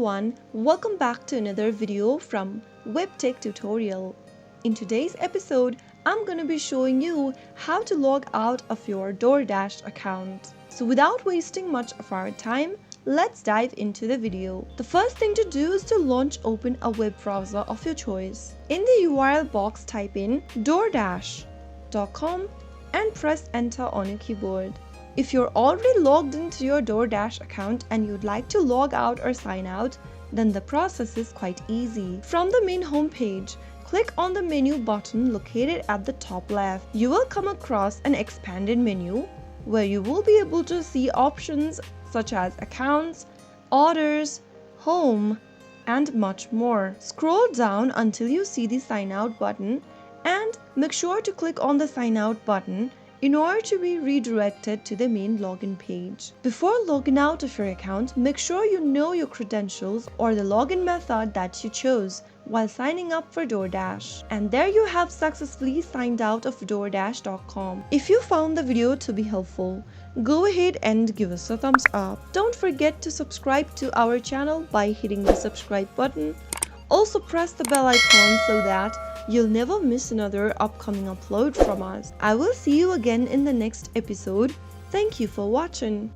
everyone, welcome back to another video from Webtech Tutorial. In today's episode, I'm going to be showing you how to log out of your DoorDash account. So without wasting much of our time, let's dive into the video. The first thing to do is to open a web browser of your choice. In the URL box, type in DoorDash.com and press enter on your keyboard. If you're already logged into your DoorDash account and you'd like to log out or sign out, then the process is quite easy. From the main homepage, click on the menu button located at the top left. You will come across an expanded menu where you will be able to see options such as accounts, orders, home, and much more. Scroll down until you see the sign out button and make sure to click on the sign out button in order to be redirected to the main login page. Before logging out of your account, make sure you know your credentials or the login method that you chose while signing up for DoorDash. And there you have successfully signed out of DoorDash.com. If you found the video to be helpful, go ahead and give us a thumbs up. Don't forget to subscribe to our channel by hitting the subscribe button. Also press the bell icon so that you'll never miss another upcoming upload from us. I will see you again in the next episode. Thank you for watching.